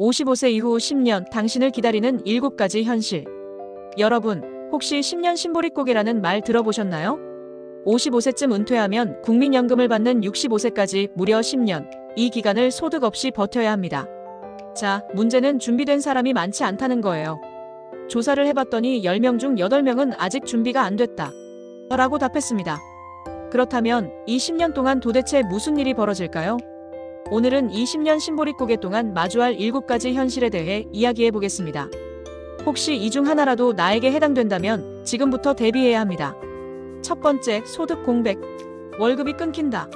55세 이후 10년 당신을 기다리는 7가지 현실. 여러분, 혹시 10년 신보릿고개라는 말 들어보셨나요? 55세쯤 은퇴하면 국민연금을 받는 65세까지 무려 10년, 이 기간을 소득 없이 버텨야 합니다. 자, 문제는 준비된 사람이 많지 않다는 거예요. 조사를 해봤더니 10명 중 8명은 아직 준비가 안 됐다 라고 답했습니다. 그렇다면 이 10년 동안 도대체 무슨 일이 벌어질까요? 오늘은 이 10년 신보릿고개 동안 마주할 7가지 현실에 대해 이야기해 보겠습니다. 혹시 이 중 하나라도 나에게 해당된다면 지금부터 대비해야 합니다. 첫 번째, 소득 공백. 월급이 끊긴다.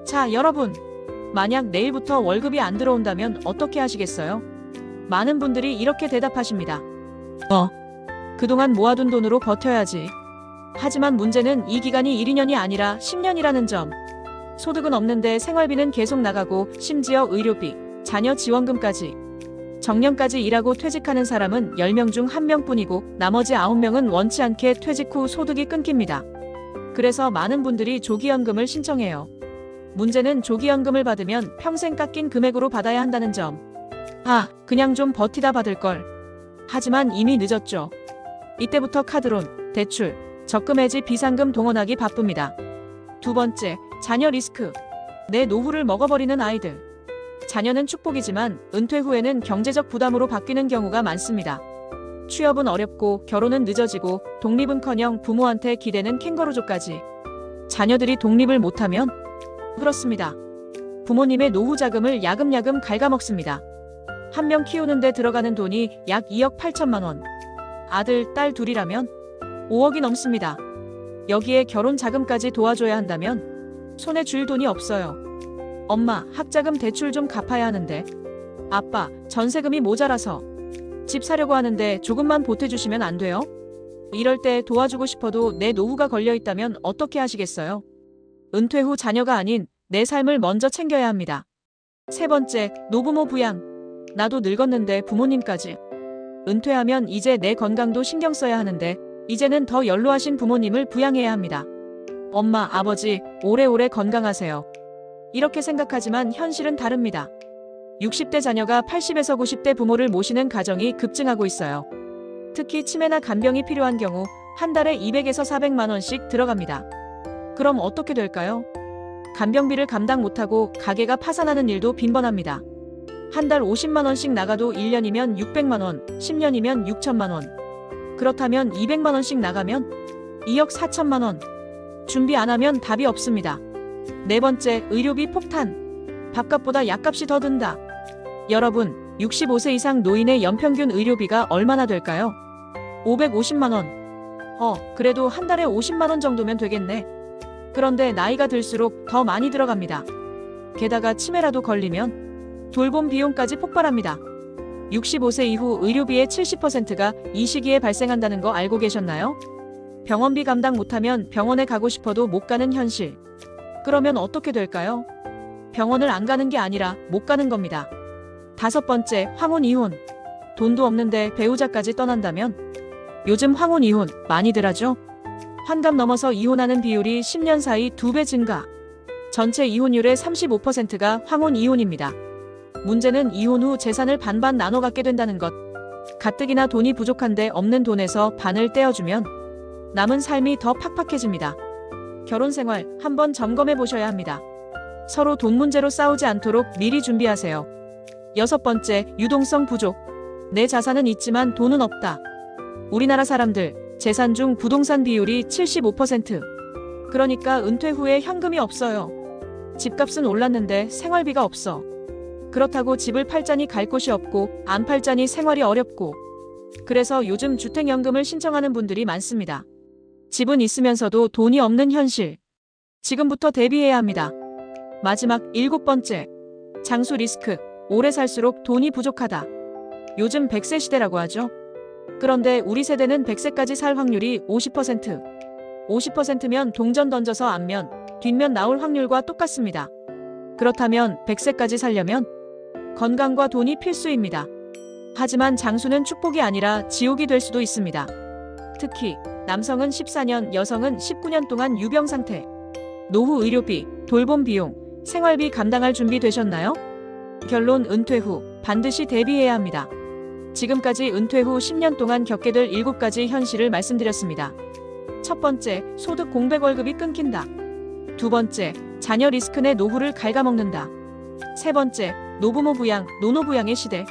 자, 여러분. 만약 내일부터 월급이 안 들어온다면 어떻게 하시겠어요? 많은 분들이 이렇게 대답하십니다. 그동안 모아둔 돈으로 버텨야지. 하지만 문제는 이 기간이 1, 2년이 아니라 10년이라는 점. 소득은 없는데 생활비는 계속 나가고 심지어 의료비, 자녀 지원금까지. 정년까지 일하고 퇴직하는 사람은 10명 중 1명뿐이고 나머지 9명은 원치 않게 퇴직 후 소득이 끊깁니다. 그래서 많은 분들이 조기연금을 신청해요. 문제는 조기연금을 받으면 평생 깎인 금액으로 받아야 한다는 점. 그냥 좀 버티다 받을걸. 하지만 이미 늦었죠. 이때부터 카드론, 대출, 적금해지 비상금 동원하기 바쁩니다. 두 번째, 자녀 리스크. 내 노후를 먹어버리는 아이들. 자녀는 축복이지만 은퇴 후에는 경제적 부담으로 바뀌는 경우가 많습니다. 취업은 어렵고 결혼은 늦어지고 독립은커녕 부모한테 기대는 캥거루족까지. 자녀들이 독립을 못하면? 그렇습니다. 부모님의 노후 자금을 야금야금 갉아먹습니다. 한 명 키우는데 들어가는 돈이 약 2억 8천만 원. 아들, 딸 둘이라면 5억이 넘습니다. 여기에 결혼 자금까지 도와줘야 한다면 손에 쥘 돈이 없어요. 엄마, 학자금 대출 좀 갚아야 하는데. 아빠, 전세금이 모자라서. 집 사려고 하는데 조금만 보태주시면 안 돼요? 이럴 때 도와주고 싶어도 내 노후가 걸려있다면 어떻게 하시겠어요? 은퇴 후 자녀가 아닌 내 삶을 먼저 챙겨야 합니다. 세 번째, 노부모 부양. 나도 늙었는데 부모님까지. 은퇴하면 이제 내 건강도 신경 써야 하는데 이제는 더 연로하신 부모님을 부양해야 합니다. 엄마, 아버지, 오래오래 건강하세요. 이렇게 생각하지만 현실은 다릅니다. 60대 자녀가 80에서 90대 부모를 모시는 가정이 급증하고 있어요. 특히 치매나 간병이 필요한 경우 한 달에 200에서 400만 원씩 들어갑니다. 그럼 어떻게 될까요? 간병비를 감당 못하고 가게가 파산하는 일도 빈번합니다. 한 달 50만 원씩 나가도 1년이면 600만 원, 10년이면 6천만 원. 그렇다면 200만 원씩 나가면 2억 4천만 원. 준비 안 하면 답이 없습니다. 네 번째, 의료비 폭탄. 밥값보다 약값이 더 든다. 여러분, 65세 이상 노인의 연평균 의료비가 얼마나 될까요? 550만 원. 그래도 한 달에 50만 원 정도면 되겠네. 그런데 나이가 들수록 더 많이 들어갑니다. 게다가 치매라도 걸리면 돌봄 비용까지 폭발합니다. 65세 이후 의료비의 70%가 이 시기에 발생한다는 거 알고 계셨나요? 병원비 감당 못하면 병원에 가고 싶어도 못 가는 현실. 그러면 어떻게 될까요? 병원을 안 가는 게 아니라 못 가는 겁니다. 다섯 번째, 황혼 이혼. 돈도 없는데 배우자까지 떠난다면? 요즘 황혼 이혼 많이들 하죠? 환갑 넘어서 이혼하는 비율이 10년 사이 2배 증가. 전체 이혼율의 35%가 황혼 이혼입니다. 문제는 이혼 후 재산을 반반 나눠 갖게 된다는 것. 가뜩이나 돈이 부족한데 없는 돈에서 반을 떼어주면 남은 삶이 더 팍팍해집니다. 결혼 생활 한번 점검해 보셔야 합니다. 서로 돈 문제로 싸우지 않도록 미리 준비하세요. 여섯 번째, 유동성 부족. 내 자산은 있지만 돈은 없다. 우리나라 사람들 재산 중 부동산 비율이 75%. 그러니까 은퇴 후에 현금이 없어요. 집값은 올랐는데 생활비가 없어. 그렇다고 집을 팔자니 갈 곳이 없고 안 팔자니 생활이 어렵고. 그래서 요즘 주택연금을 신청하는 분들이 많습니다. 집은 있으면서도 돈이 없는 현실. 지금부터 대비해야 합니다. 마지막 7번째, 장수 리스크. 오래 살수록 돈이 부족하다. 요즘 100세 시대라고 하죠. 그런데 우리 세대는 100세까지 살 확률이 50%. 50%면 동전 던져서 앞면, 뒷면 나올 확률과 똑같습니다. 그렇다면 100세까지 살려면 건강과 돈이 필수입니다. 하지만 장수는 축복이 아니라 지옥이 될 수도 있습니다. 특히 남성은 14년, 여성은 19년 동안 유병 상태. 노후 의료비, 돌봄 비용, 생활비 감당할 준비 되셨나요? 결론, 은퇴 후 반드시 대비해야 합니다. 지금까지 은퇴 후 10년 동안 겪게 될 7가지 현실을 말씀드렸습니다. 첫 번째, 소득 공백 월급이 끊긴다. 두 번째, 자녀 리스크 내 노후를 갉아먹는다. 세 번째, 노부모 부양, 노노 부양의 시대.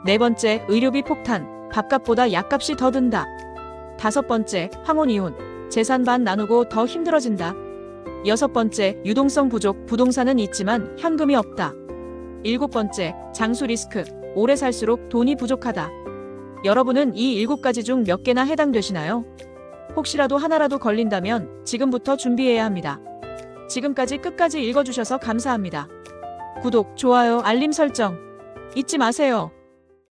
네 번째, 의료비 폭탄, 밥값보다 약값이 더 든다. 다섯 번째, 황혼 이혼, 재산 반 나누고 더 힘들어진다. 여섯 번째, 유동성 부족, 부동산은 있지만 현금이 없다. 일곱 번째, 장수 리스크, 오래 살수록 돈이 부족하다. 여러분은 이 7가지 중 몇 개나 해당되시나요? 혹시라도 하나라도 걸린다면 지금부터 준비해야 합니다. 지금까지 끝까지 읽어주셔서 감사합니다. 구독, 좋아요, 알림 설정 잊지 마세요.